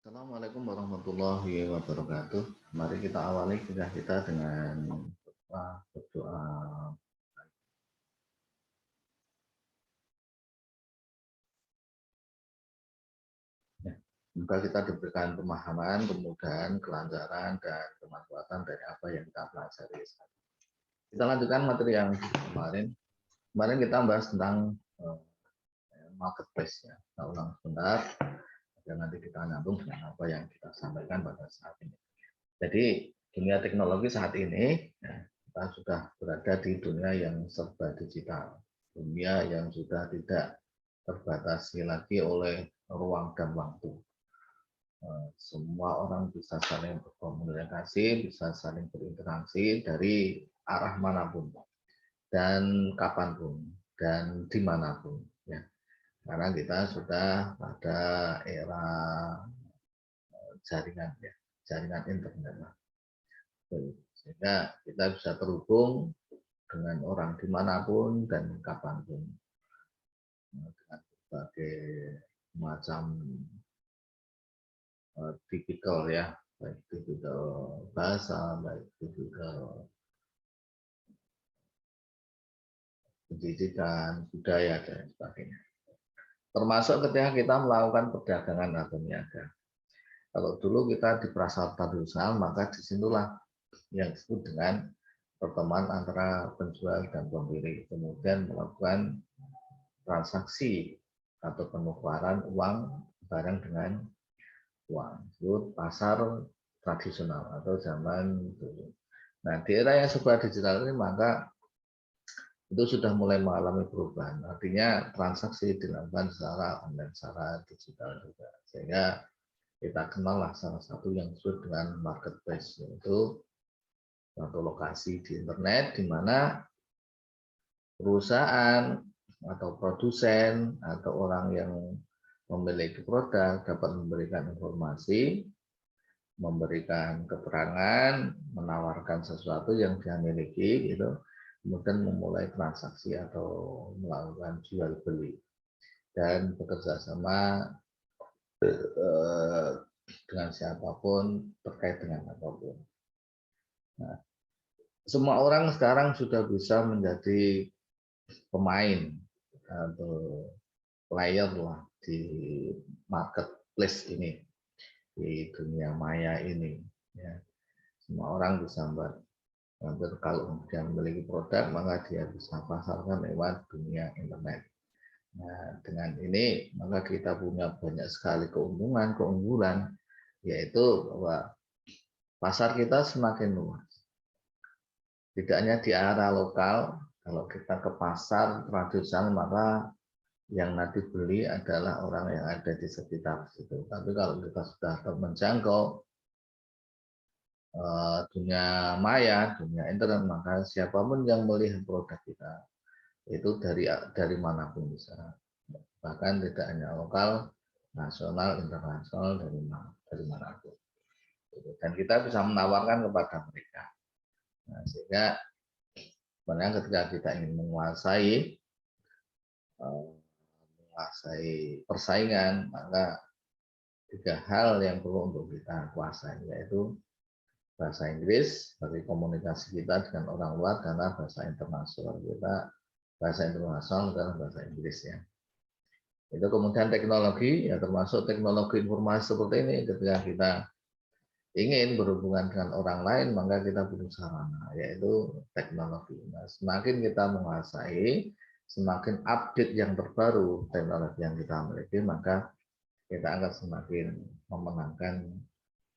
Assalamualaikum warahmatullahi wabarakatuh. Mari kita awali kuliah kita dengan berdoa. Ya, semoga kita diberikan pemahaman, kemudahan, kelancaran, dan kemanfaatan dari apa yang kita pelajari. Kita lanjutkan materi yang kemarin. Kemarin kita bahas tentang marketplace ya. Kita ulang sebentar, dan nanti kita nyambung dengan apa yang kita sampaikan pada saat ini. Jadi dunia teknologi saat ini ya, kita sudah berada di dunia yang serba digital, dunia yang sudah tidak terbatasi lagi oleh ruang dan waktu. Semua orang bisa saling berkomunikasi, bisa saling berinteraksi dari arah manapun dan kapanpun dan dimanapun. Ya. Karena kita sudah pada era jaringan, ya, jaringan internet. Sehingga kita bisa terhubung dengan orang dimanapun dan kapanpun dengan berbagai macam tipikal ya, baik tipikal bahasa, baik tipikal pendidikan, budaya dan sebagainya. Termasuk ketika kita melakukan perdagangan atau niaga. Kalau dulu kita di pasar tradisional, maka disitulah yang disebut dengan pertemuan antara penjual dan pembeli, kemudian melakukan transaksi atau penukaran uang barang dengan uang. Itu pasar tradisional atau zaman dulu. Nah, di era yang serba digital ini maka itu sudah mulai mengalami perubahan. Artinya transaksi dilakukan secara online, secara digital juga. Sehingga kita kenal lah salah satu yang disebut dengan marketplace, yaitu suatu lokasi di internet di mana perusahaan atau produsen atau orang yang memiliki produk dapat memberikan informasi, memberikan keterangan, menawarkan sesuatu yang dia miliki, gitu, kemudian memulai transaksi atau melakukan jual beli dan bekerja sama dengan siapapun terkait dengan apapun. Nah, semua orang sekarang sudah bisa menjadi pemain atau player lah di marketplace ini, di dunia maya ini. Ya. Semua orang bisa kalau dia memiliki produk maka dia bisa pasarkan lewat dunia internet. Nah, dengan ini maka kita punya banyak sekali keunggulan, yaitu bahwa pasar kita semakin luas. Tidak hanya di area lokal, kalau kita ke pasar tradisional maka yang nanti beli adalah orang yang ada di sekitar situ. Tapi kalau kita sudah menjangkau dunia maya, dunia internet, maka siapapun yang melihat produk kita itu dari manapun bisa. Bahkan tidak hanya lokal, nasional, internasional, dari manapun. Dan kita bisa menawarkan kepada mereka. Nah, sehingga sebenarnya ketika kita ingin menguasai persaingan, maka 3 hal yang perlu untuk kita kuasai, yaitu bahasa Inggris bagi komunikasi kita dengan orang luar, karena bahasa internasional adalah bahasa Inggris ya. Itu kemudian teknologi, ya termasuk teknologi informasi seperti ini. Ketika kita ingin berhubungan dengan orang lain, maka kita butuh sarana, yaitu teknologi. Nah, semakin kita menguasai, semakin update yang terbaru teknologi yang kita miliki, maka kita akan semakin memenangkan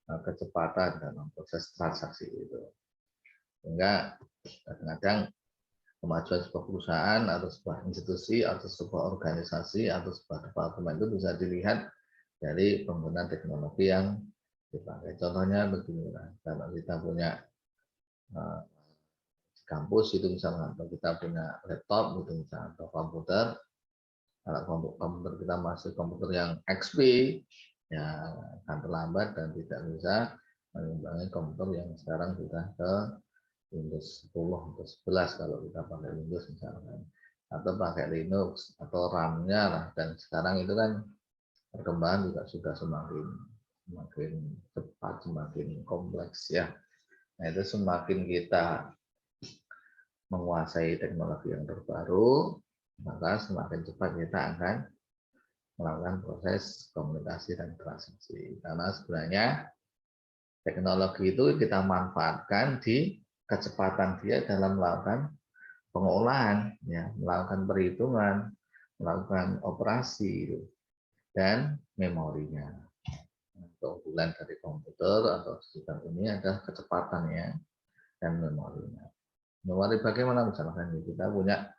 kecepatan dalam proses transaksi itu. Sehingga kadang-kadang kemajuan sebuah perusahaan atau sebuah institusi atau sebuah organisasi atau sebuah departemen itu bisa dilihat dari penggunaan teknologi yang dipakai. Contohnya begini, kalau kita punya kampus itu misalnya, atau kita punya laptop gitu misalnya, atau komputer, kalau komputer kita masih komputer yang XP, ya akan terlambat dan tidak bisa mengimbangi komputer yang sekarang sudah ke Windows 10 atau 11 kalau kita pakai Windows misalkan, atau pakai Linux atau RAM-nya lah. Dan sekarang itu kan perkembangan juga sudah semakin semakin cepat, semakin kompleks ya. Nah, itu semakin kita menguasai teknologi yang terbaru, maka semakin cepat kita akan melakukan proses komunikasi dan transaksi. Karena sebenarnya teknologi itu kita manfaatkan di kecepatan dia dalam melakukan pengolahan, ya, melakukan perhitungan, melakukan operasi, dan memorinya. Keunggulan dari komputer atau sistem ini adalah kecepatannya dan memorinya. Memori bagaimana? Misalkan kita punya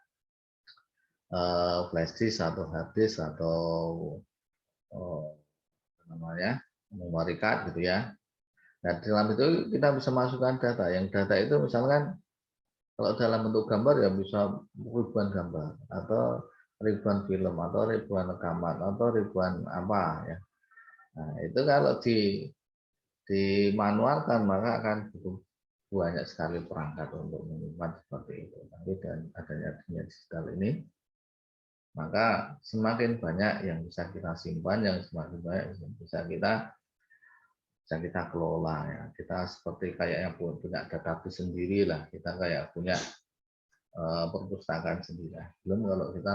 flash disk atau hard disk atau namanya memory card gitu ya. Nah, di dalam itu kita bisa masukkan data. Yang data itu misalkan kalau dalam bentuk gambar ya bisa ribuan gambar atau ribuan film atau ribuan rekaman atau ribuan apa ya. Nah, itu kalau dimanualkan maka akan butuh banyak sekali perangkat untuk menyimpan seperti itu. Tapi dengan adanya dunia digital ini, maka semakin banyak yang bisa kita simpan, yang semakin banyak yang bisa kita kelola ya. Kita seperti kayak yang punya database sendiri lah. Kita kayak punya perpustakaan sendiri. Belum kalau kita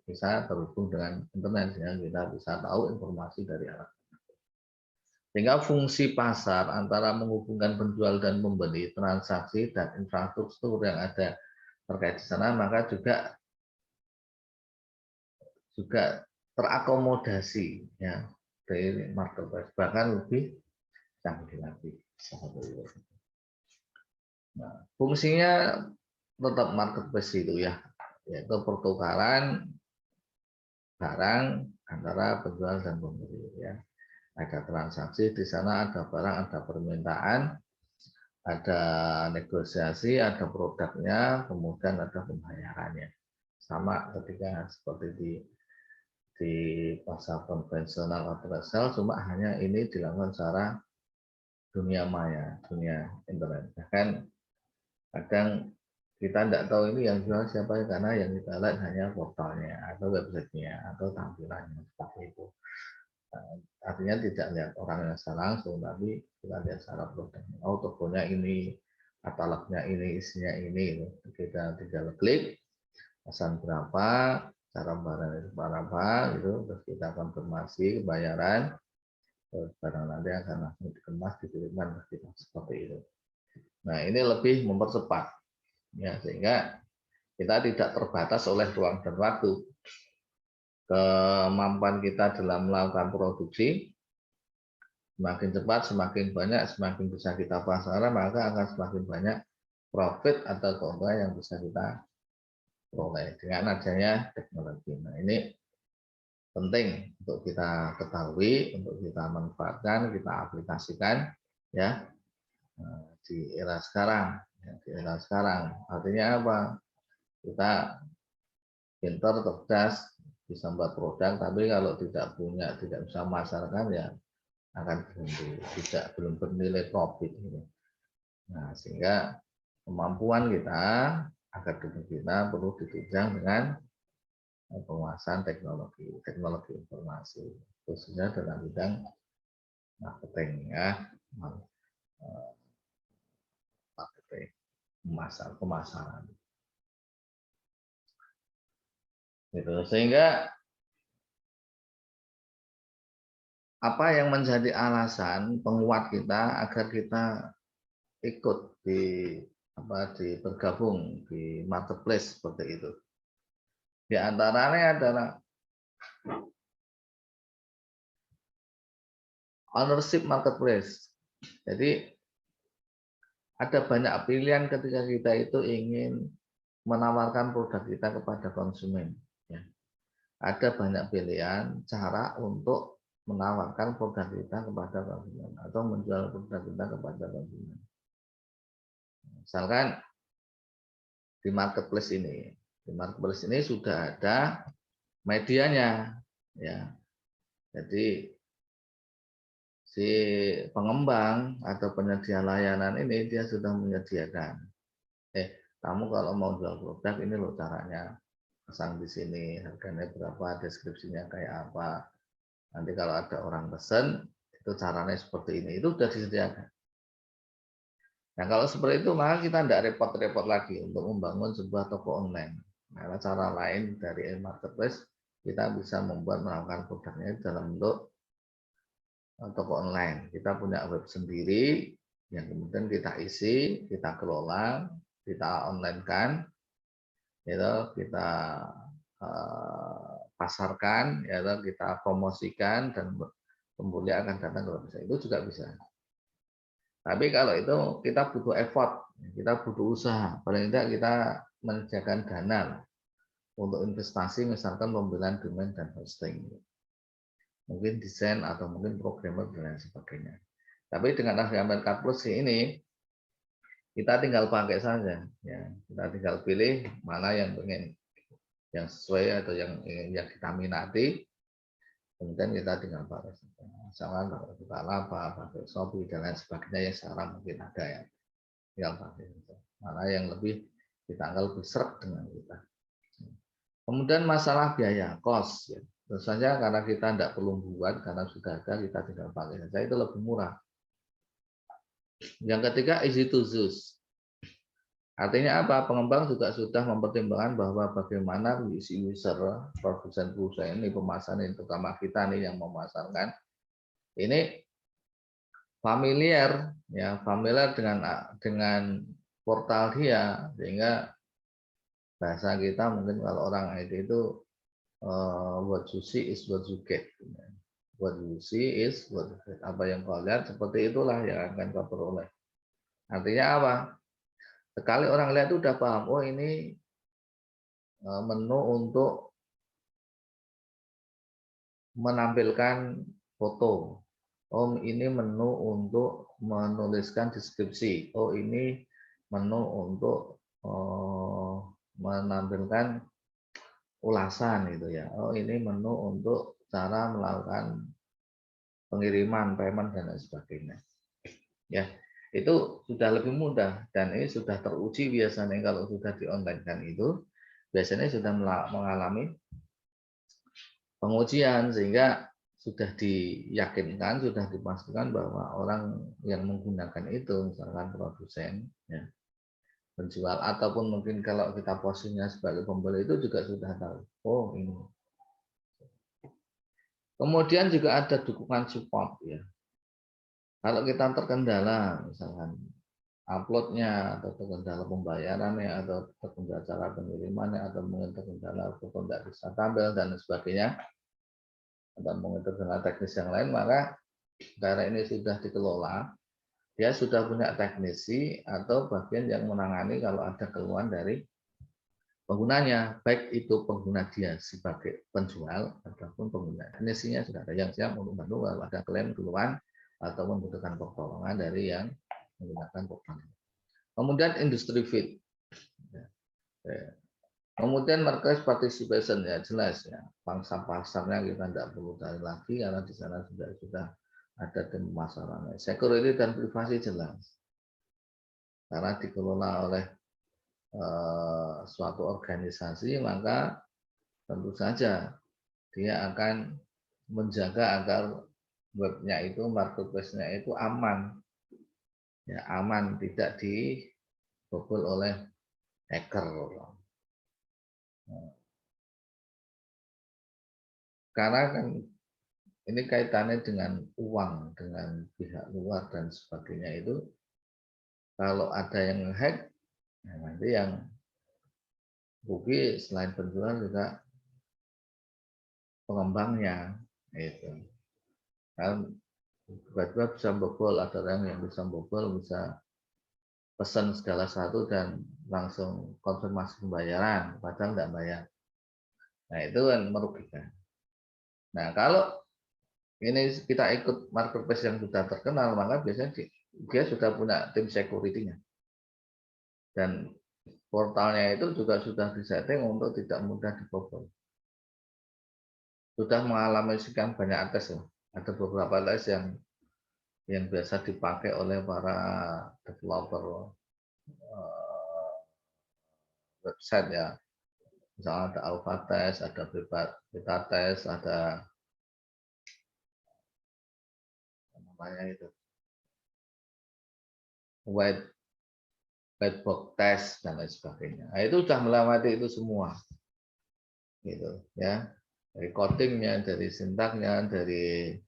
bisa terhubung dengan internet, ya, kita bisa tahu informasi dari alat. Sehingga fungsi pasar antara menghubungkan penjual dan pembeli, transaksi dan infrastruktur yang ada terkait di sana, maka juga terakomodasi ya dari marketplace, bahkan lebih canggih lagi. Nah, fungsinya tetap marketplace itu ya, yaitu pertukaran barang antara penjual dan pembeli ya. Ada transaksi di sana, ada barang, ada permintaan, ada negosiasi, ada produknya, kemudian ada pembayarannya. Sama ketika seperti di pasar konvensional atau retail, cuma hanya ini dilakukan secara dunia maya, dunia internet. Bahkan kadang kita tidak tahu ini yang jual siapa, karena yang kita lihat hanya portalnya atau websitenya atau tampilannya seperti itu. Artinya tidak lihat orang yang secara langsung, tapi kita lihat secara produknya. Oh, tokonya ini, katalognya ini, isinya ini. Kita tinggal klik, pesan berapa, cara barang itu berapa, gitu. Terus kita konfirmasi kebayaran, terus barang nanti akan langsung dikemas, dikirimkan ke kita seperti itu. Nah, ini lebih mempercepat, ya, sehingga kita tidak terbatas oleh ruang dan waktu. Kemampuan kita dalam melakukan produksi semakin cepat, semakin banyak, semakin bisa kita pasaran, maka akan semakin banyak profit atau keuntungan yang bisa kita peroleh dengan adanya teknologi. Nah, ini penting untuk kita ketahui, untuk kita manfaatkan, kita aplikasikan ya di era sekarang. Di era sekarang artinya apa? Kita pintar, cerdas, bisa membuat produk, tapi kalau tidak bisa memasarkan ya akan berhenti, belum bernilai profit. Nah, sehingga kemampuan kita, akademik kita perlu ditunjang dengan penguasaan teknologi informasi, khususnya dalam bidang marketing ya, marketing, pemasaran. Gitu. Sehingga apa yang menjadi alasan penguat kita agar kita ikut bergabung di marketplace seperti itu. Di antaranya adalah ownership marketplace. Jadi ada banyak pilihan ketika kita itu ingin menawarkan produk kita kepada konsumen. Ya. Ada banyak pilihan cara untuk menawarkan produk kita kepada konsumen atau menjual produk kita kepada konsumen. Misalkan di marketplace ini sudah ada medianya, ya. Jadi si pengembang atau penyedia layanan ini dia sudah menyediakan. Kamu kalau mau jual produk ini loh caranya, pasang di sini, harganya berapa, deskripsinya kayak apa. Nanti kalau ada orang pesen itu itu caranya seperti ini, itu sudah disediakan. Nah, kalau seperti itu maka kita tidak repot-repot lagi untuk membangun sebuah toko online. Karena cara lain dari marketplace kita bisa membuat melakukan produknya dalam bentuk toko online. Kita punya web sendiri yang kemudian kita isi, kita kelola, kita online-kan, kita pasarkan, kita promosikan dan pembeli akan datang ke website. Itu juga bisa. Tapi kalau itu kita butuh effort, kita butuh usaha. Paling tidak kita menyediakan dana untuk investasi, misalkan pembelian domain dan hosting. Mungkin desain atau mungkin programmer dan lain sebagainya. Tapi dengan adanya Market Plus ini, kita tinggal pakai saja. Ya. Kita tinggal pilih mana yang pengen, yang sesuai atau yang kita minati. Kemudian kita tinggal pakai. Misalkan pakai Bukalapak, pakai Shopee dan lain sebagainya yang sekarang mungkin ada ya. Tinggal pakai. Mana yang lebih kita anggap lebih seret dengan kita. Kemudian masalah biaya, cost. Ya. Tentu saja karena kita tidak perlu buat, karena sudah ada, kita tinggal pakai saja, itu lebih murah. Yang ketiga, easy to use. Artinya apa? Pengembang juga sudah mempertimbangkan bahwa bagaimana user, produsen perusahaan ini, pemasaran ini, terutama kita nih yang memasarkan, ini familiar, ya familiar dengan portal dia, sehingga bahasa kita mungkin kalau orang IT itu what you see is what you get. What you see is what you get. Apa yang kau lihat seperti itulah yang akan kau peroleh. Artinya apa? Sekali orang lihat itu udah paham, oh ini menu untuk menampilkan foto. Oh ini menu untuk menuliskan deskripsi. Oh ini menu untuk menampilkan ulasan gitu ya. Oh ini menu untuk cara melakukan pengiriman, payment dan lain sebagainya. Ya, itu sudah lebih mudah dan ini sudah teruji biasanya kalau sudah di online kan itu biasanya sudah mengalami pengujian sehingga sudah diyakinkan, sudah dipastikan bahwa orang yang menggunakan itu, misalkan produsen, ya, penjual, ataupun mungkin kalau kita posisinya sebagai pembeli itu juga sudah tahu, oh ini. Kemudian juga ada dukungan support, ya. Kalau kita terkendala, misalkan uploadnya, atau terkendala pembayarannya, atau terkendala cara pengirimannya, atau mungkin terkendala foto tidak bisa tampil dan sebagainya, atau mungkin terkendala teknis yang lain, maka karena ini sudah dikelola, dia sudah punya teknisi atau bagian yang menangani kalau ada keluhan dari penggunanya, baik itu pengguna dia sebagai penjual ataupun pengguna. Teknisinya sudah ada yang siap untuk membantu kalau ada klaim, keluhan, atau membutuhkan pertolongan dari yang menggunakan portal. Kemudian industry fit. Kemudian market participation, ya jelas ya, pangsa pasarnya kita tidak perlu cari lagi karena di sana sudah ada tim pemasarannya. Security dan privasi jelas karena dikelola oleh suatu organisasi, maka tentu saja dia akan menjaga agar webnya itu, marketplace-nya itu aman, ya aman, tidak dibobol oleh hacker. Karena kan ini kaitannya dengan uang, dengan pihak luar dan sebagainya itu, kalau ada yang hack, nah nanti yang rugi selain penjual juga pengembangnya. Itu. Kan tiba-tiba bisa bobol, ada orang yang bisa bobol, bisa pesan segala satu dan langsung konfirmasi pembayaran, padahal tidak bayar. Nah itu kan merugikan. Nah kalau ini kita ikut marketplace yang sudah terkenal, maka biasanya dia sudah punya tim security-nya. Dan portalnya itu juga sudah disetting untuk tidak mudah dibobol. Sudah mengalami sekian banyak tes. Ada beberapa tes yang biasa dipakai oleh para developer website ya. Misalnya ada alpha test, ada beta test, ada namanya itu white box test dan lain sebagainya. Nah, itu sudah melewati itu semua, gitu ya. Dari codingnya, dari sintaknya, dari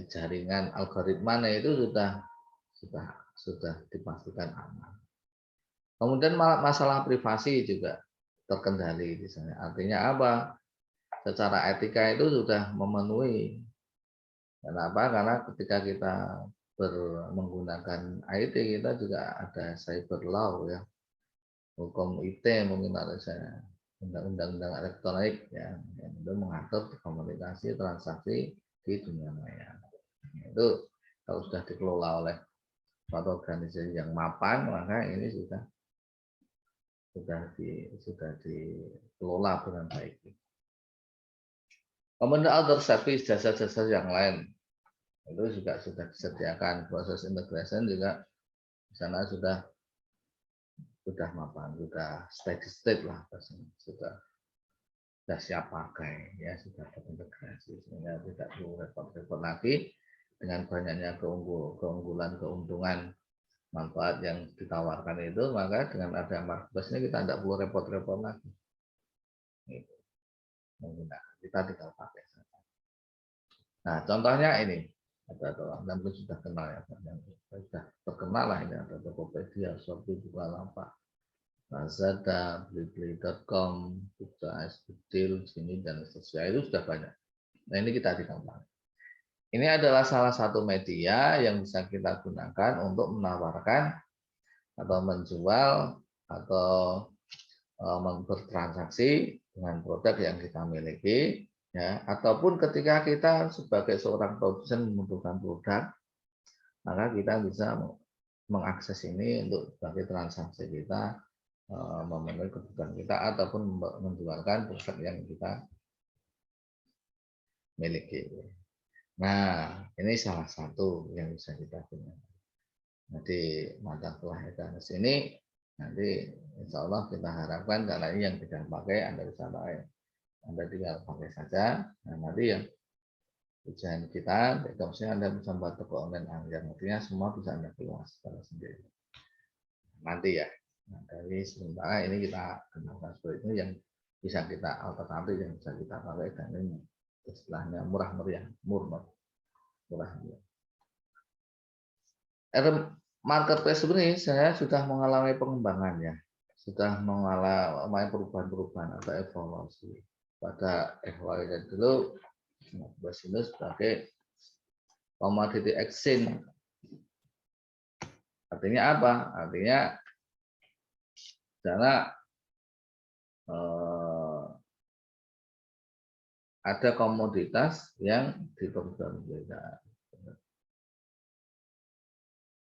jaringan algoritmanya itu sudah dipastikan aman. Kemudian masalah privasi juga terkendali di sana. Artinya apa? Secara etika itu sudah memenuhi. Kenapa? Karena ketika kita menggunakan IT, kita juga ada cyber law ya, hukum IT mungkin ada saya, undang-undang elektronik ya, yang itu mengatur komunikasi transaksi di dunia maya. Itu kalau sudah dikelola oleh suatu organisasi yang mapan, maka ini sudah dikelola dengan baik. Kemudian other service, jasa-jasa yang lain itu juga sudah disediakan. Proses integration juga di sana sudah mapan, sudah steady state lah, sudah siap pakai ya, sudah terintegrasi sehingga tidak perlu repot-repot lagi dengan banyaknya keunggulan, keuntungan, manfaat yang ditawarkan itu, maka dengan ada marketplace ini kita tidak perlu repot-repot lagi. Gitu. Kita tinggal pakai saja. Nah, contohnya ini ada mungkin sudah kenal ya, sudah terkenal lah ini, ada Tokopedia, Shopee, Bukalapak, Lazada, Blibli.com, Buktas, Bedil, sini dan seterusnya, itu sudah banyak. Nah, ini kita tinggal pakai. Ini adalah salah satu media yang bisa kita gunakan untuk menawarkan atau menjual atau bertransaksi dengan produk yang kita miliki, ya, ataupun ketika kita sebagai seorang produsen membutuhkan produk, maka kita bisa mengakses ini untuk sebagai transaksi kita, memenuhi kebutuhan kita ataupun menjualkan produk yang kita miliki. Nah, ini salah satu yang bisa kita gunakan. Nanti mata kuliah ini nanti insya Allah kita harapkan karena ini yang tidak pakai Anda bisa pakai, Anda tinggal pakai saja. Nah, nanti yang tujuan kita, maksudnya Anda bisa membuat toko online yang artinya semua bisa Anda keluar secara sendiri. Nanti ya, nah, dari sementara ini kita gunakan seperti itu yang bisa kita alternatif yang bisa kita pakai dan ini istilahnya murah meriah. Marketplace ini saya sudah mengalami pengembangan ya, sudah mengalami perubahan-perubahan atau evolusi. Pada evaluasi dulu, marketplace ini sebagai commodity exchange. Artinya apa? Artinya karena ada komoditas yang diperjualbelikan.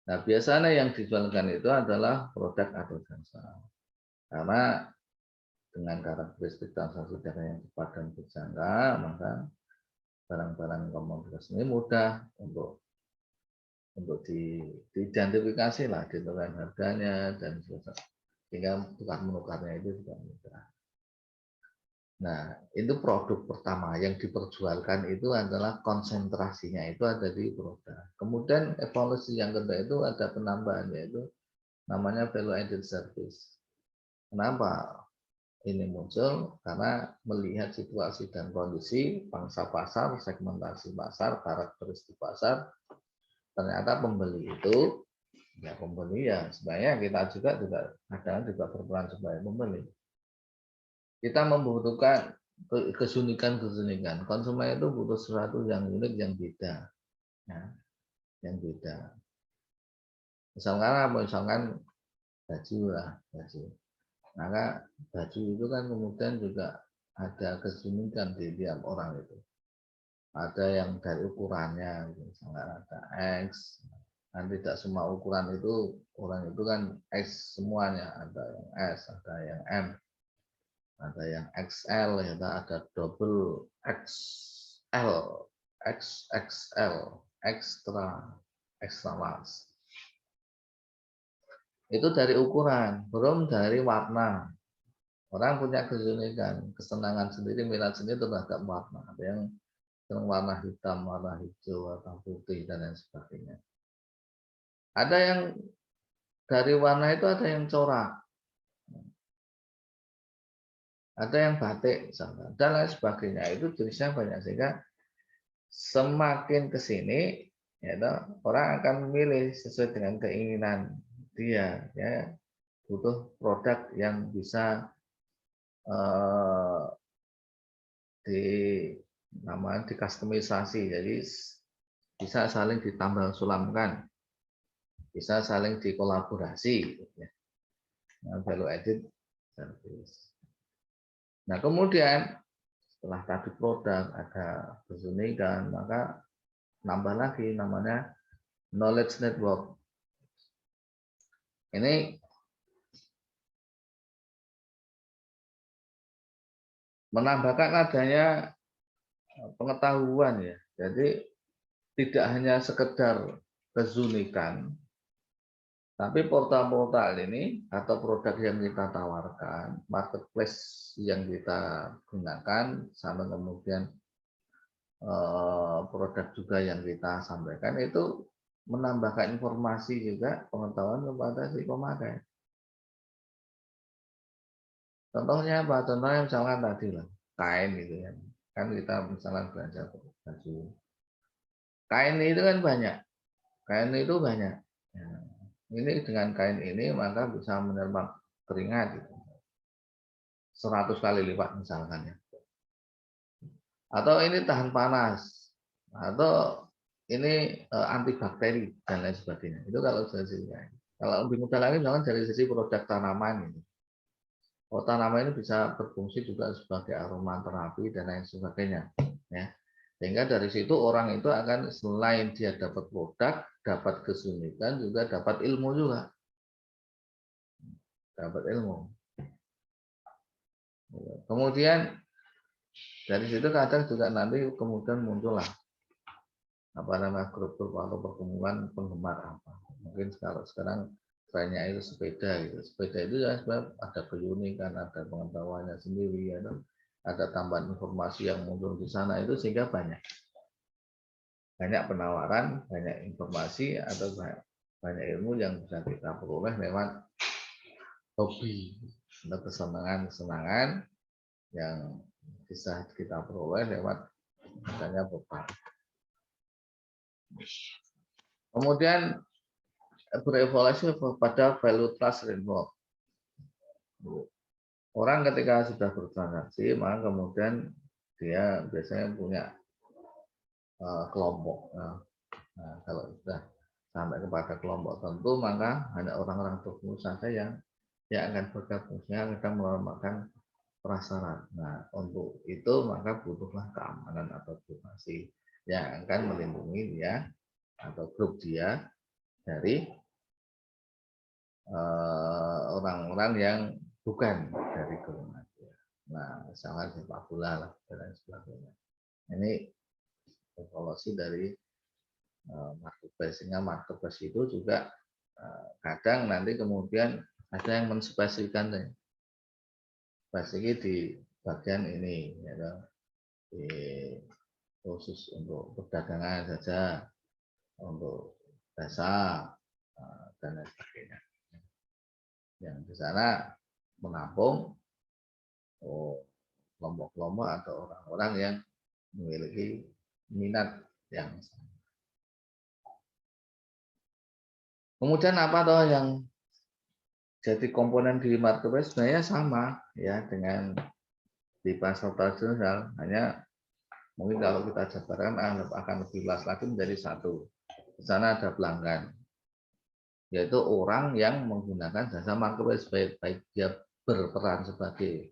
Nah, biasanya yang dijualkan itu adalah produk atau jasa. Karena dengan karakteristik transaksi dana yang cepat dan berjangka, maka barang-barang komoditas ini mudah untuk diidentifikasi lah, ditentukan harganya dan sehingga tukar menukarnya itu juga mudah. Nah, itu produk pertama yang diperjualkan itu adalah konsentrasinya itu ada di produk. Kemudian evolusi yang kedua itu ada penambahan, yaitu namanya value added service. Kenapa ini muncul? Karena melihat situasi dan kondisi pangsa pasar, segmentasi pasar, karakteristik pasar, ternyata pembeli itu ya sebenarnya kita juga kadang juga berperan sebagai pembeli. Kita membutuhkan kesunikan. Konsumen itu butuh sesuatu yang unik, yang beda, ya, yang beda. Misalkan baju lah, baju. Maka baju itu kan kemudian juga ada kesunikan di tiap orang itu. Ada yang dari ukurannya, misalnya ada X. Dan tidak semua ukuran itu orang itu kan X semuanya. Ada yang S, ada yang M. Ada yang XL, ya, ada double XL, XXL, extra large. Itu dari ukuran, belum dari warna. Orang punya keunikan, kesenangan sendiri, minat sendiri terhadap warna. Ada yang warna hitam, warna hijau, atau putih dan lain sebagainya. Ada yang dari warna itu ada yang corak, ada yang batik misalnya, dan lain sebagainya. Itu jenisnya banyak, sehingga semakin ke sini ya, orang akan memilih sesuai dengan keinginan dia, ya, butuh produk yang bisa di namanya dikustomisasi, jadi bisa saling ditambah sulamkan, bisa saling dikolaborasi, ya. Nah, value added service. Nah, kemudian setelah tadi produk ada keunikan, maka nambah lagi namanya knowledge network. Ini menambahkan adanya pengetahuan, ya. Jadi tidak hanya sekedar keunikan, tapi portal-portal ini atau produk yang kita tawarkan, marketplace yang kita gunakan, sama kemudian produk juga yang kita sampaikan, itu menambahkan informasi juga, pengetahuan kepada si pemakai. Contohnya apa? Contohnya misalkan tadi lah, kain gitu ya. Kan kita misalkan belanja baju. Kain itu kan banyak. Kain itu banyak. Ya. Ini dengan kain ini maka bisa menyerap keringat gitu. 100 kali lipat misalkan ya. Atau ini tahan panas. Atau ini antibakteri dan lain sebagainya. Itu kalau dari sisi kain. Kalau lebih mudah lagi misalkan dari sisi produk tanaman ini. Oh, tanaman ini bisa berfungsi juga sebagai aromaterapi dan lain sebagainya. Ya. Sehingga dari situ orang itu akan selain dia dapat produk, dapat kesulitan, juga dapat ilmu juga. Dapat ilmu. Kemudian dari situ kadang juga nanti kemudian muncullah apa namanya grup-grup atau perkumpulan penggemar apa. Mungkin sekarang trennya itu sepeda gitu. Sepeda itu ya sebenarnya ada keunikan, ada pengetahuannya sendiri, ada tambahan informasi yang muncul di sana, itu sehingga banyak penawaran, banyak informasi atau banyak ilmu yang bisa kita peroleh lewat hobi atau kesenangan yang bisa kita peroleh lewat misalnya beban. Kemudian berevolusi pada value trust framework. Orang ketika sudah bertransaksi, maka kemudian dia biasanya punya kelompok. Nah, kalau sudah sampai kepada kelompok tentu, maka hanya orang-orang tertentu saja yang akan bergabung, yang akan melakukan prasyarat. Nah, untuk itu maka butuhlah keamanan atau privasi yang akan melindungi dia atau grup dia dari orang-orang yang bukan dari golongan dia. Nah, misalnya sepak bola lah dan sebagainya. Ini evolusi dari marketplace. Sehingga marketplace itu juga kadang nanti kemudian ada yang menspesifikkan spesifik di bagian ini, ya, di khusus untuk perdagangan saja, untuk jasa dan lain sebagainya. Yang di sana menampung kelompok-kelompok atau orang-orang yang memiliki minat yang sama. Kemudian apa toh yang jadi komponen di marketplace sebenarnya sama ya dengan di pasar tradisional, hanya mungkin kalau kita jabarkan akan lebih luas lagi menjadi satu. Di sana ada pelanggan, yaitu orang yang menggunakan jasa marketplace, baik dia berperan sebagai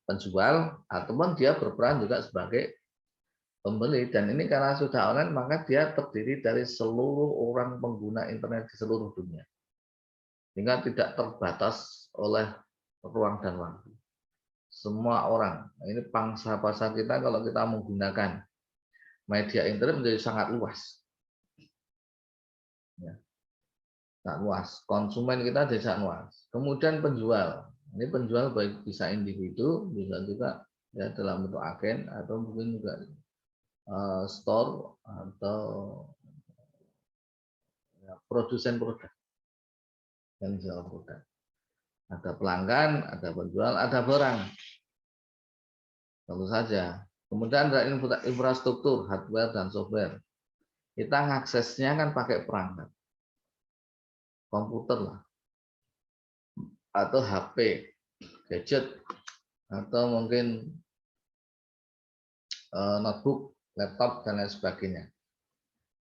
penjual ataupun dia berperan juga sebagai pembeli. Dan ini karena sudah online, maka dia terdiri dari seluruh orang pengguna internet di seluruh dunia, sehingga tidak terbatas oleh ruang dan waktu. Semua orang. Ini pangsa pasar kita kalau kita menggunakan media internet menjadi sangat luas. Ya, sangat luas. Konsumen kita jadi sangat luas. Kemudian penjual. Ini penjual baik bisa individu, bisa juga ya dalam bentuk agen atau mungkin juga store atau ya, produsen produk yang jual produk. Ada pelanggan, ada penjual, ada barang. Tentu saja. Kemudian ada infrastruktur, hardware dan software. Kita aksesnya kan pakai perangkat, komputer lah, atau HP, gadget, atau mungkin notebook, laptop dan lain sebagainya.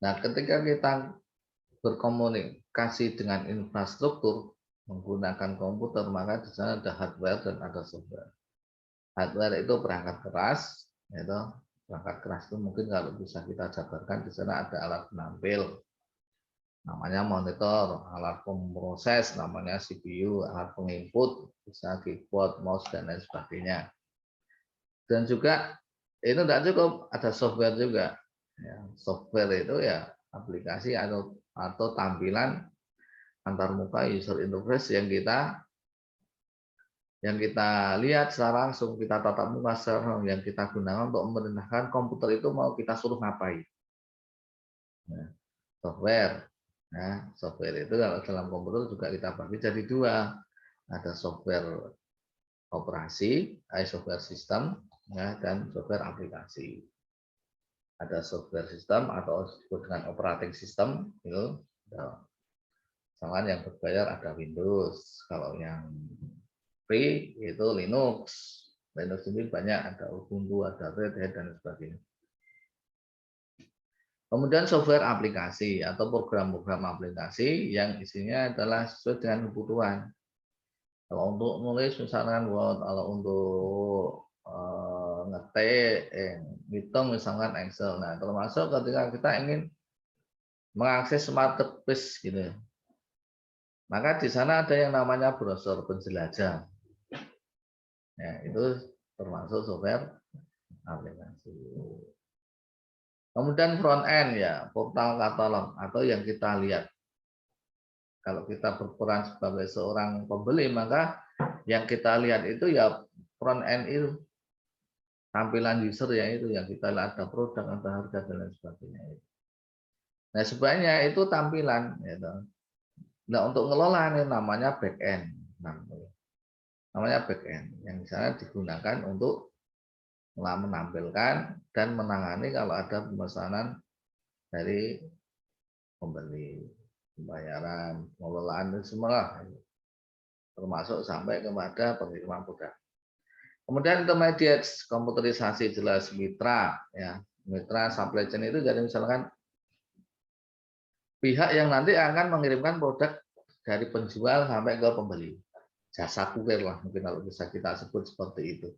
Nah, ketika kita berkomunikasi dengan infrastruktur menggunakan komputer, maka di sana ada hardware dan ada software. Hardware itu perangkat keras, yaitu perangkat keras itu mungkin kalau bisa kita jabarkan di sana ada alat penampil, namanya monitor, alat pemroses, namanya CPU, alat penginput, bisa keyboard, mouse dan lain sebagainya. Dan juga itu tidak cukup, ada software juga. Ya, software itu ya aplikasi atau tampilan antarmuka user interface yang kita lihat secara langsung, kita tatap muka secara yang kita gunakan untuk memerintahkan komputer itu mau kita suruh ngapain. Nah, software. Nah, software itu kalau dalam komputer juga kita bagi jadi dua. Ada software operasi, software sistem, ya, dan software aplikasi. Ada software sistem atau disebut dengan operating system, itu misalkan yang berbayar ada Windows, kalau yang free itu Linux. Linux ini banyak, ada Ubuntu, ada Red Hat dan sebagainya. Kemudian software aplikasi atau program-program aplikasi yang isinya adalah sesuai dengan kebutuhan. Kalau untuk nulis misalkan Word, kalau untuk ngetik, ngitung misalkan Excel. Nah, termasuk ketika kita ingin mengakses marketplace gitu. Maka di sana ada yang namanya browser penjelajah. Ya, itu termasuk software aplikasi. Kemudian front end ya, portal katalog atau yang kita lihat. Kalau kita berperan sebagai seorang pembeli, maka yang kita lihat itu ya front end itu. Tampilan user ya itu yang kita lihat, ada produk, ada harga dan lain sebagainya. Nah, sebenarnya itu tampilan. Gitu. Nah, untuk ngelola ini namanya back end. Namanya back end yang misalnya digunakan untuk menampilkan dan menangani kalau ada pemesanan dari pembeli, pembayaran, pengelolaan itu semua, termasuk sampai kepada pengiriman produk. Kemudian intermediate, komputerisasi jelas, mitra, ya mitra supply chain itu jadi misalkan pihak yang nanti akan mengirimkan produk dari penjual sampai ke pembeli, jasa kurir lah mungkin kalau bisa kita sebut seperti itu.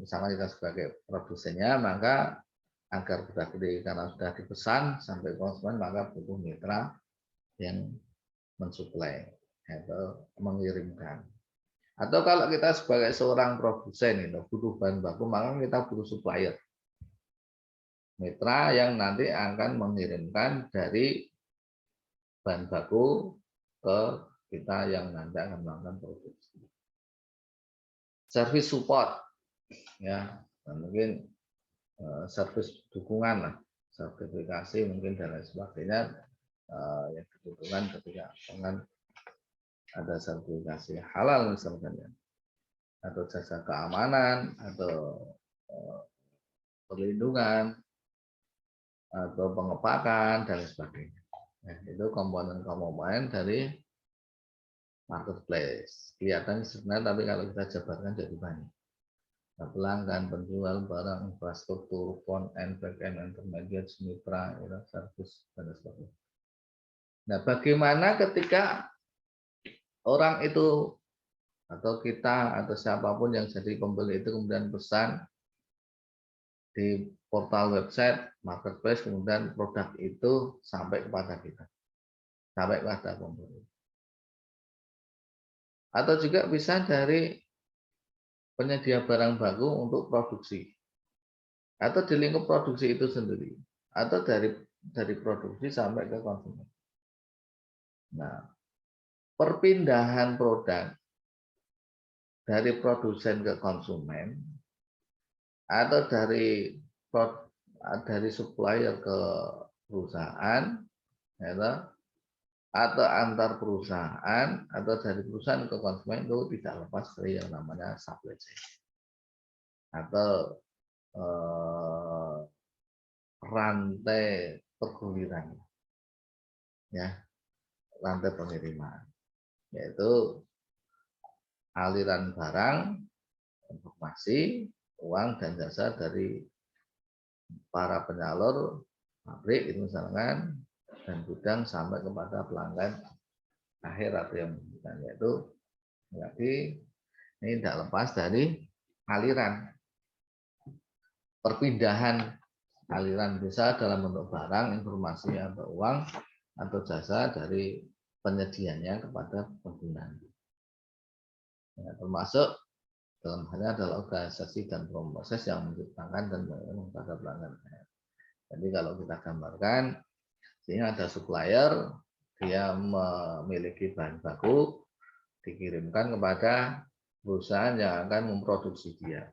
Misalnya kita sebagai produsennya, maka agar produk ini karena sudah dipesan sampai konsumen, maka butuh mitra yang mensuplai atau mengirimkan. Atau kalau kita sebagai seorang produsen itu butuh bahan baku, maka kita butuh supplier. Mitra yang nanti akan mengirimkan dari bahan baku ke kita yang nanti akan melakukan produksi. Service support ya, mungkin service dukungan lah, sertifikasi mungkin dan lain sebagainya yang dibutuhkan ketika ada sertifikasi halal misalnya, atau jasa keamanan, atau perlindungan, atau pengepakan dan sebagainya. Nah, itu komponen-komponen dari marketplace. Kelihatannya sebenarnya, tapi kalau kita jabarkan jadi banyak. Pelanggan, penjual, barang, infrastruktur, front end, back end, intermediate, mitra, service dan sebagainya. Nah, bagaimana ketika orang itu atau kita atau siapapun yang jadi pembeli itu kemudian pesan di portal website marketplace, kemudian produk itu sampai kepada kita, sampai kepada pembeli. Atau juga bisa dari penyedia barang baku untuk produksi, atau di lingkup produksi itu sendiri, atau dari produksi sampai ke konsumen. Nah, perpindahan produk dari produsen ke konsumen atau dari dari supplier ke perusahaan, ya, atau antar perusahaan atau dari perusahaan ke konsumen itu tidak lepas dari yang namanya supply chain atau rantai perguliran, ya, rantai pengiriman, yaitu aliran barang, informasi, uang dan jasa dari para penyalur pabrik itu misalkan dan gudang sampai kepada pelanggan akhir atau yang membutuhkan, yaitu berarti ini tidak lepas dari aliran perpindahan aliran bisa dalam bentuk barang, informasi atau uang atau jasa dari penyedianya kepada pengguna. Ya, termasuk dalam halnya adalah organisasi dan proses yang menciptakan dan mengirim kepada pelanggan. Jadi kalau kita gambarkan, sehingga ada supplier, dia memiliki bahan baku, dikirimkan kepada perusahaan yang akan memproduksi dia.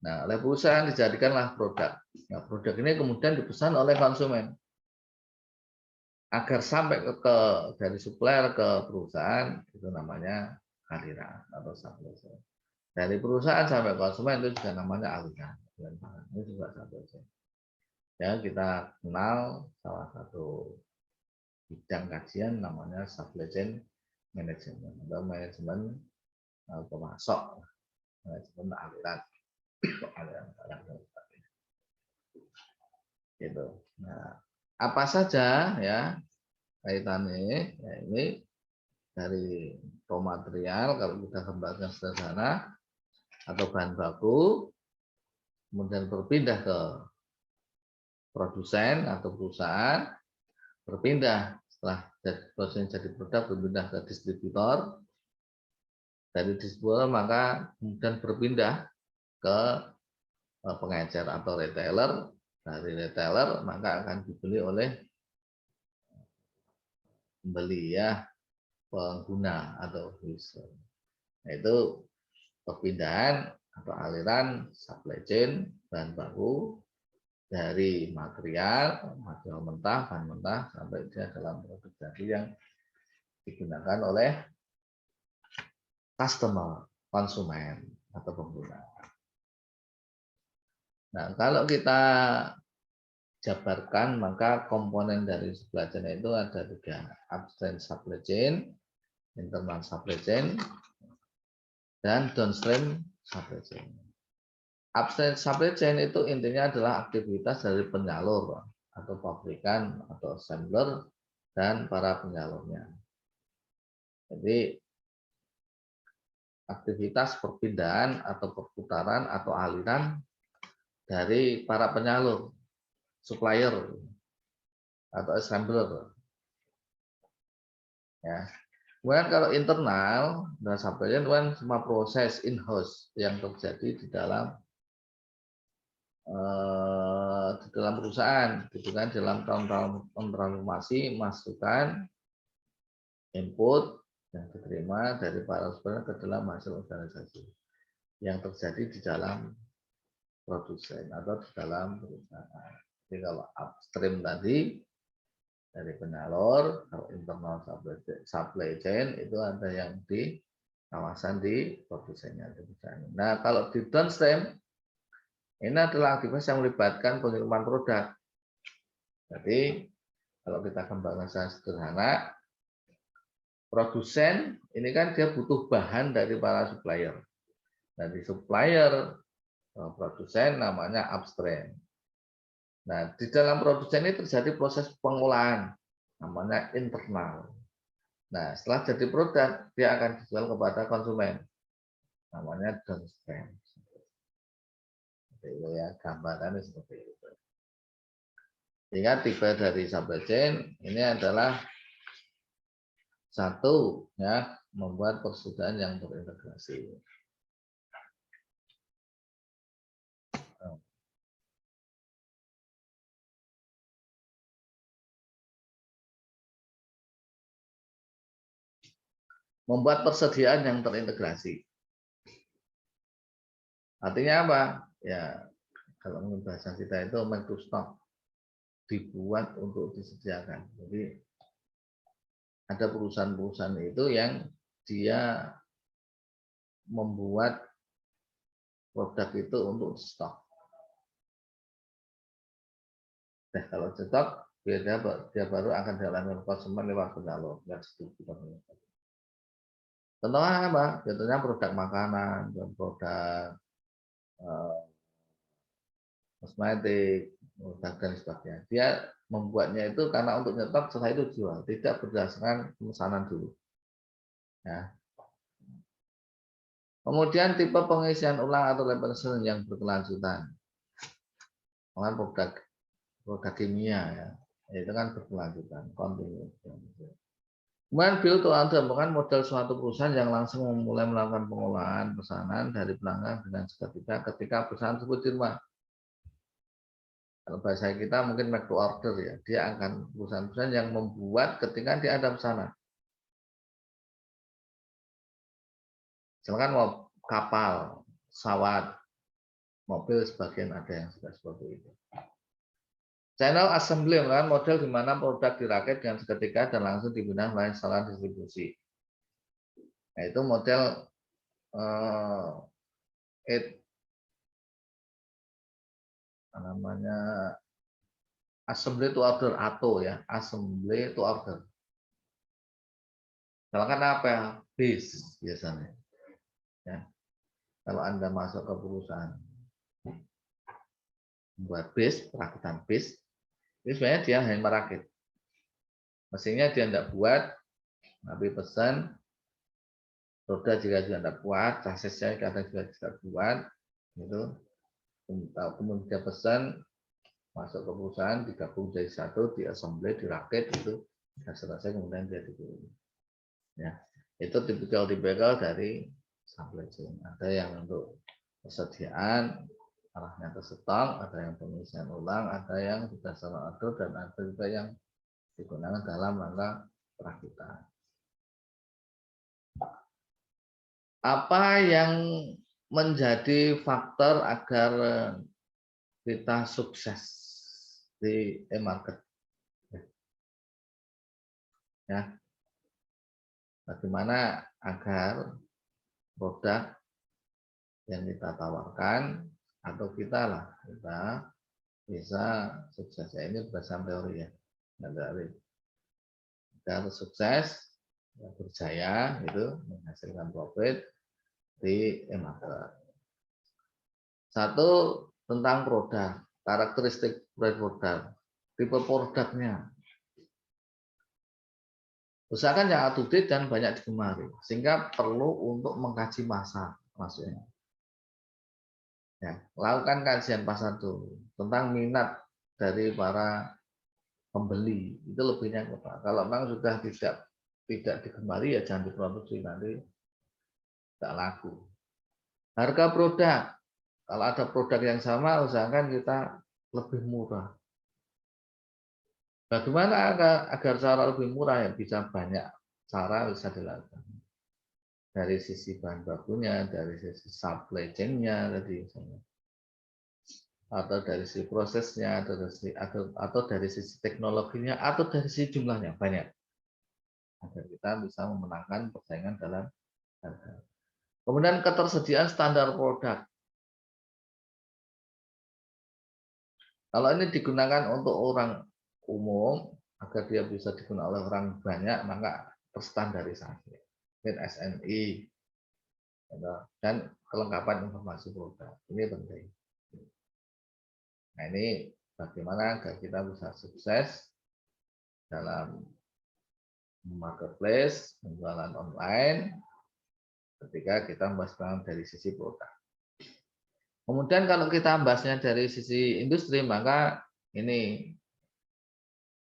Nah, oleh perusahaan dijadikanlah produk. Nah, produk ini kemudian dipesan oleh konsumen agar sampai ke dari supplier ke perusahaan, itu namanya aliran atau supply chain. Dari perusahaan sampai konsumen itu juga namanya aliran. Ini juga supply chain. Ya, kita kenal salah satu bidang kajian namanya supply chain management atau manajemen pemasok, manajemen aliran, aliran barang dan sebagainya. Gitu. Nah, apa saja ya kaitannya? Ya, ini dari raw material kalau kita kembangkan sederhana atau bahan baku, kemudian berpindah ke produsen atau perusahaan, berpindah setelah proses jadi produk berpindah ke distributor, dari distributor maka kemudian berpindah ke pengecer atau retailer, dari retailer maka akan dibeli oleh pembeli, ya, pengguna atau user. Itu perpindahan atau aliran supply chain bahan baku dari material mentah, bahan mentah sampai dia dalam produk jadi yang digunakan oleh customer, konsumen atau pengguna. Nah, kalau kita jabarkan maka komponen dari supply chain itu ada 3, upstream supply chain, internal supply chain, dan downstream supply chain. Upstream supply chain itu intinya adalah aktivitas dari penyalur atau pabrikan atau assembler dan para penyalurnya. Jadi aktivitas perpindahan atau perputaran atau aliran dari para penyalur, supplier atau assembler. Ya. Kemudian kalau internal dan supply chain kan semua proses in-house yang terjadi di dalam perusahaan, gitu kan, dalam transformasi masukan input yang diterima dari para supplier ke dalam hasil organisasi yang terjadi di dalam produsen atau di dalam perusahaan. Jadi kalau upstream tadi dari penyalur, kalau internal supply chain itu ada yang di kawasan di produsennya. Nah, kalau di downstream ini adalah aktivitas yang melibatkan pengiriman produk. Jadi kalau kita kembangkan secara sederhana, produsen ini kan dia butuh bahan dari para supplier. Dari supplier produsen namanya upstream. Nah, di dalam produsen ini terjadi proses pengolahan namanya internal. Nah, setelah jadi produk dia akan dijual kepada konsumen namanya downstream. Seperti itu ya, gambarannya seperti itu. Sehingga tipe dari supply chain ini adalah satu, ya, membuat persudahan yang terintegrasi. Membuat persediaan yang terintegrasi. Artinya apa? Ya, Kalau menurut bahasa kita itu make to stock, dibuat untuk disediakan. Jadi ada perusahaan-perusahaan itu yang dia membuat produk itu untuk stok. Nah, kalau stok, dia baru akan dialami konsumen lewat penyalur. Contohnya apa? Contohnya produk makanan, dan produk kosmetik, produk dan sebagainya. Dia membuatnya itu karena untuk nyetok, setelah itu jual, tidak berdasarkan pemesanan dulu. Ya. Kemudian tipe pengisian ulang atau replenishment yang berkelanjutan. Dengan produk kimia ya, itu kan berkelanjutan, kontinu. Kemudian build to order bukan model suatu perusahaan yang langsung memulai melakukan pengolahan pesanan dari pelanggan dengan seketika ketika pesanan tersebut diterima. Kalau bahasa kita mungkin make to order ya, dia akan perusahaan-perusahaan yang membuat ketika dia ada pesanan. Misalkan mau kapal, pesawat, mobil sebagian ada yang sudah seperti itu. Channel assembly merupakan model di mana produk dirakit dengan seketika dan langsung digunakan melalui saluran distribusi. Nah, itu model namanya assembly to order atau ya, assembly to order. Misalkan apa ya? Bis biasanya. Ya. Kalau Anda masuk ke perusahaan buat bis, perakitan bis, itu sebenarnya dia hanya merakit. Mesinnya dia tidak buat, tapi pesan, roda juga tidak buat, chassisnya kadang juga tidak buat, gitu. Kemudian dia pesan, masuk ke perusahaan, digabung jadi satu, di-assembly, dirakit, itu sudah selesai, kemudian dia dikirim. Ya, itu tipikal dari supply chain. Ada yang untuk persediaan, arahnya ke stok, ada yang pengisian ulang, ada yang berdasarkan order, dan ada juga yang digunakan dalam rangka perakitan. Apa yang menjadi faktor agar kita sukses di e-market? Ya, bagaimana agar produk yang kita tawarkan atau kita bisa sukses. Ya, ini berdasarkan teori ya. Dari agar sukses, berjaya itu menghasilkan profit di e-market. Satu, tentang produk, karakteristik produk, tipe produknya. Usahakan yang up to date dan banyak digemari, sehingga perlu untuk mengkaji pasar maksudnya. Ya, lakukan kajian pasar dulu tentang minat dari para pembeli, itu lebihnya apa. Kalau memang sudah tidak digemari ya jangan diproduksi, nanti tidak laku. Harga produk, kalau ada produk yang sama usahakan kita lebih murah. Bagaimana agar cara lebih murah ya, bisa banyak cara bisa dilakukan. Dari sisi bahan bakunya, dari sisi supply chain-nya tadi misalnya. Atau dari sisi prosesnya, atau dari sisi teknologinya, atau dari sisi jumlahnya banyak. Agar kita bisa memenangkan persaingan dalam harga. Kemudian ketersediaan standar produk. Kalau ini digunakan untuk orang umum, agar dia bisa digunakan oleh orang banyak, maka terstandarisasi. SNI, dan kelengkapan informasi produk. Ini penting. Nah, ini bagaimana agar kita bisa sukses dalam marketplace, penjualan online, ketika kita membahas dari sisi produk. Kemudian kalau kita bahasnya dari sisi industri, maka ini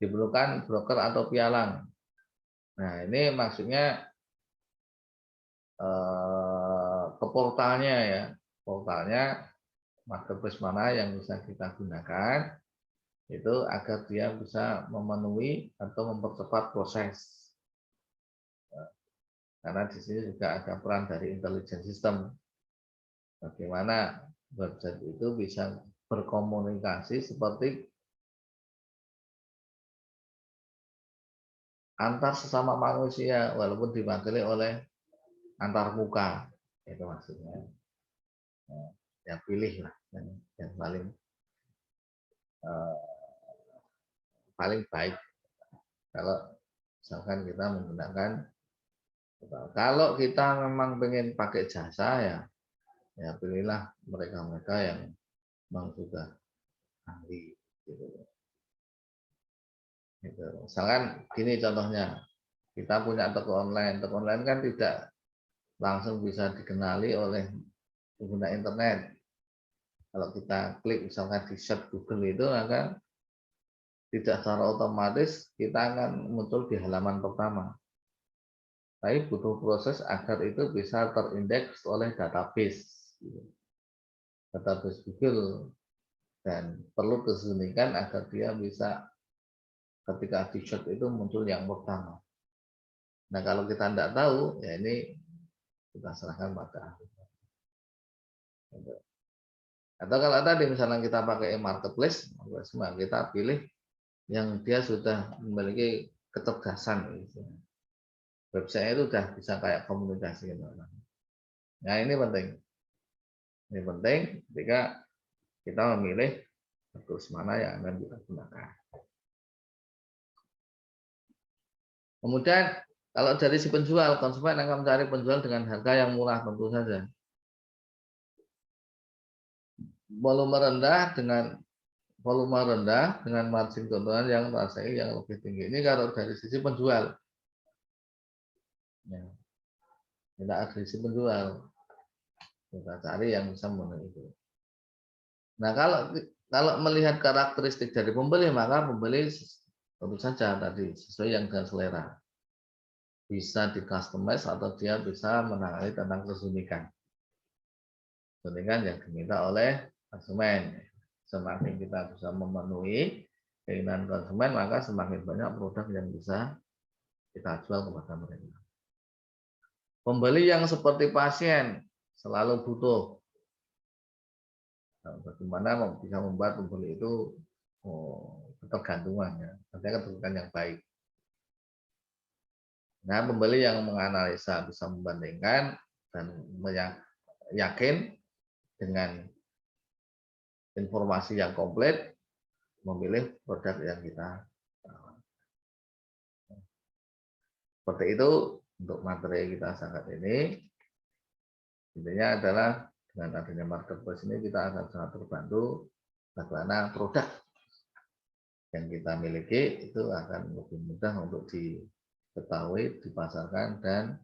diperlukan broker atau pialang. Nah, ini maksudnya ke portalnya ya, portalnya marketplace mana yang bisa kita gunakan itu agar dia bisa memenuhi atau mempercepat proses. Karena di sini juga ada peran dari intelligence system. Bagaimana website itu bisa berkomunikasi seperti antar sesama manusia walaupun diwakili oleh antar muka, itu maksudnya. Ya pilih lah yang paling baik kalau misalkan kita menggunakan, kalau kita memang pengen pakai jasa ya pilihlah mereka-mereka yang memang sudah ahli gitu. Misalkan gini contohnya, kita punya toko online kan tidak langsung bisa dikenali oleh pengguna internet. Kalau kita klik misalkan di search Google itu, maka tidak secara otomatis kita akan muncul di halaman pertama. Tapi butuh proses agar itu bisa terindeks oleh database Google, dan perlu keunikan agar dia bisa ketika di search itu muncul yang pertama. Nah kalau kita tidak tahu, ya ini kita serahkan pada ahli. Atau kalau tadi misalnya kita pakai marketplace, kita pilih yang dia sudah memiliki kecerdasan. Website itu sudah bisa kayak komunikasi. Nah ini penting. Ini penting ketika kita memilih tools mana yang akan kita gunakan. Kemudian kalau dari si penjual, konsumen akan mencari penjual dengan harga yang murah tentu saja. Volume rendah dengan margin keuntungan yang rasanya yang lebih tinggi. Ini kalau dari sisi penjual. Ya. Tidak dari sisi penjual. Kita cari yang bisa memenuhi itu. Nah, kalau melihat karakteristik dari pembeli, maka pembeli tentu saja tadi sesuai yang dengan selera. Bisa di-customize atau dia bisa menangani tentang keunikan. Keunikan yang diminta oleh konsumen. Semakin kita bisa memenuhi keinginan konsumen, maka semakin banyak produk yang bisa kita jual kepada mereka. Pembeli yang seperti pasien selalu butuh. Nah, bagaimana bisa membuat pembeli itu ketergantungan, ya, ketergantungan yang baik. Nah, pembeli yang menganalisa bisa membandingkan dan yakin dengan informasi yang komplit, memilih produk yang kita tawarkan. Seperti itu untuk materi kita saat ini. Intinya adalah dengan adanya marketplace ini kita akan sangat terbantu bagaimana produk yang kita miliki itu akan lebih mudah untuk diketahui, dipasarkan, dan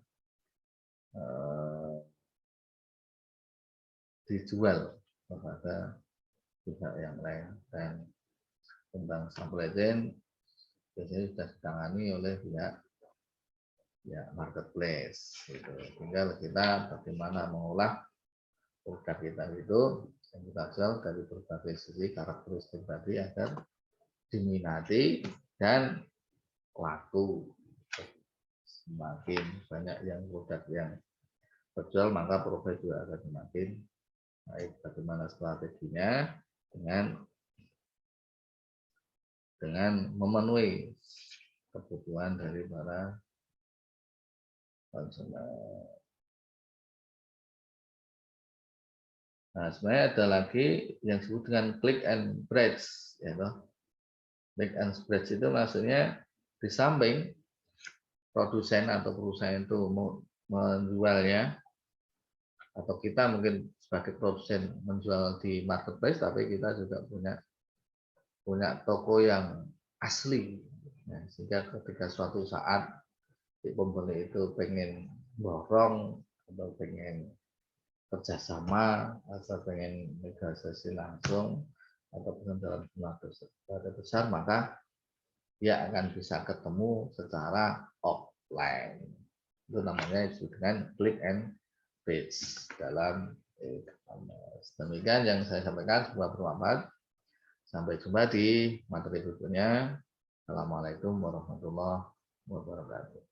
dijual kepada pihak yang lain. Dan tentang supply chain biasanya sudah ditangani oleh pihak marketplace. Gitu. Tinggal kita bagaimana mengolah produk kita itu yang kita jual dari berbagai sisi karakteristik tadi agar diminati dan laku. Semakin banyak yang produk yang terjual, maka profit juga akan semakin baik. Bagaimana strateginya dengan memenuhi kebutuhan dari para konsumen. Nah, sebenarnya ada lagi yang disebut dengan click and bridge, ya toh. Click and bridge itu maksudnya di samping produsen atau perusahaan itu menjualnya, atau kita mungkin sebagai produsen menjual di marketplace, tapi kita juga punya toko yang asli. Nah, sehingga ketika suatu saat si pembeli itu pengen borong atau pengen kerjasama atau pengen negosiasi langsung atau dalam jumlah besar, maka dia akan bisa ketemu secara offline. Itu namanya disebut dengan click and bridge dalam e-commerce. Demikian yang saya sampaikan, semoga bermanfaat. Sampai jumpa di materi berikutnya. Assalamualaikum warahmatullahi wabarakatuh.